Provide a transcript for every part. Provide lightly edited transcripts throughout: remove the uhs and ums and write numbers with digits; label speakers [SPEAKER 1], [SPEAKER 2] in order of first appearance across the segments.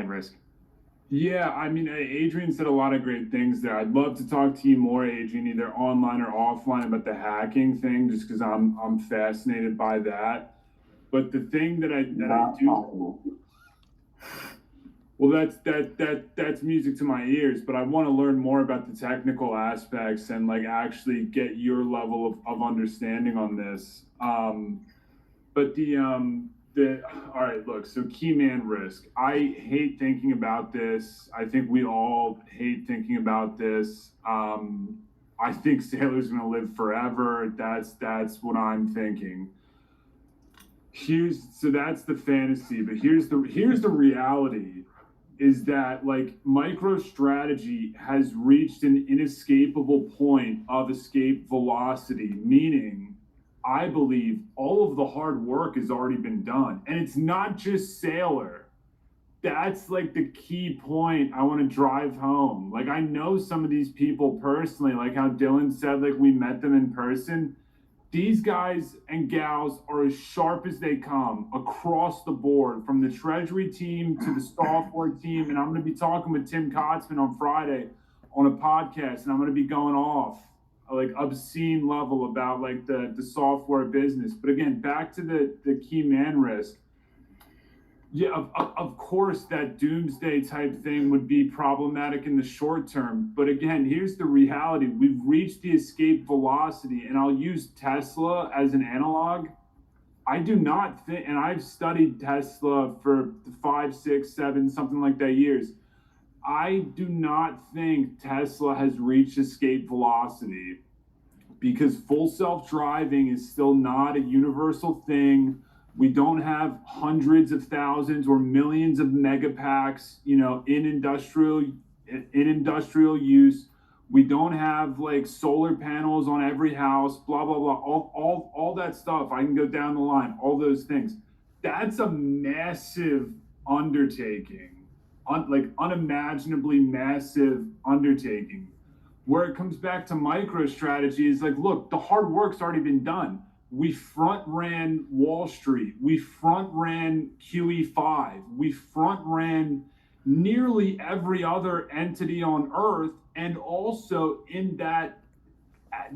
[SPEAKER 1] man risk?
[SPEAKER 2] Yeah, I mean, Adrian said a lot of great things there. I'd love to talk to you more, Adrian, either online or offline about the hacking thing, just because I'm fascinated by that. But the thing that I
[SPEAKER 3] Not
[SPEAKER 2] do,
[SPEAKER 3] possible.
[SPEAKER 2] well, that's music to my ears. But I want to learn more about the technical aspects and like actually get your level of understanding on this. But the all right, look, so key man risk. I hate thinking about this. I think we all hate thinking about this. I think Sailor's gonna live forever. That's what I'm thinking. So that's the fantasy, but here's the reality is that like MicroStrategy has reached an inescapable point of escape velocity, meaning I believe all of the hard work has already been done. And it's not just Sailor. That's like the key point I want to drive home. Like I know some of these people personally, like how Dylan said, like we met them in person. These guys and gals are as sharp as they come across the board, from the treasury team to the software team. And I'm going to be talking with Tim Kotzman on Friday on a podcast, and I'm going to be going off like obscene level about like the software business. But again, back to the key man risk. Yeah, of course, that doomsday type thing would be problematic in the short term. But again, here's the reality. We've reached the escape velocity, and I'll use Tesla as an analog. I do not think, and I've studied Tesla for 5, 6, 7, something like that years. I do not think Tesla has reached escape velocity because full self-driving is still not a universal thing. We don't have hundreds of thousands or millions of megapacks, in industrial use. We don't have like solar panels on every house, blah blah blah, all that stuff. I can go down the line, all those things. That's a massive undertaking, like unimaginably massive undertaking. Where it comes back to MicroStrategy is like, look, the hard work's already been done. We front ran Wall Street. We front ran QE5. We front ran nearly every other entity on earth. And also in that,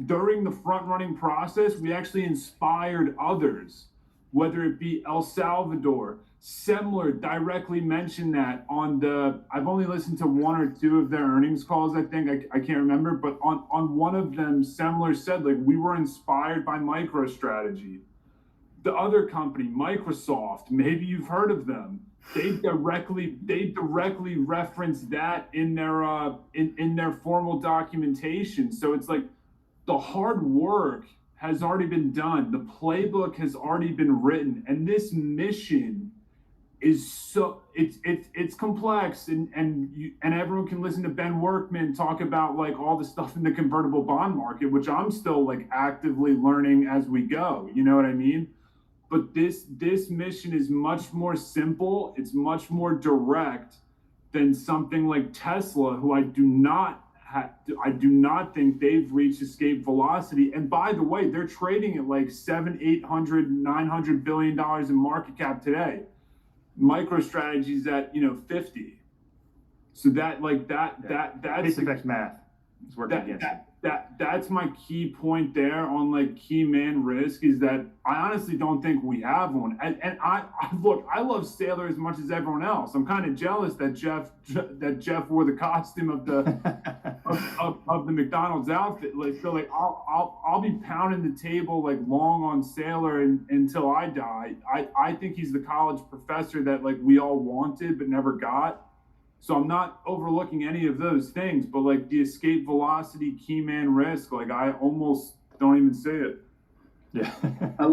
[SPEAKER 2] during the front running process, we actually inspired others, whether it be El Salvador. Semler directly mentioned that I've only listened to one or two of their earnings calls, I think, I can't remember, but on one of them, Semler said, like, we were inspired by MicroStrategy. The other company, Microsoft, maybe you've heard of them. They directly reference that in their formal documentation. So it's like the hard work has already been done. The playbook has already been written, and this mission is so it's complex, and everyone can listen to Ben Workman talk about like all the stuff in the convertible bond market, which I'm still like actively learning as we go. You know what I mean? But this mission is much more simple. It's much more direct than something like Tesla, who I do not think they've reached escape velocity. And by the way, they're trading at like 700, 800, 900 billion dollars in market cap today. MicroStrategy's at 50. So that's
[SPEAKER 1] Base effects math is working against it.
[SPEAKER 2] That's my key point there on like key man risk, is that I honestly don't think we have one. And I look, I love Sailor as much as everyone else. I'm kind of jealous that Jeff wore the costume of the of the McDonald's outfit. Like, so like I'll be pounding the table like long on Sailor until I die. I think he's the college professor that like we all wanted but never got. So I'm not overlooking any of those things, but like the escape velocity, key man risk, like I almost don't even say it.
[SPEAKER 1] Yeah.
[SPEAKER 3] I love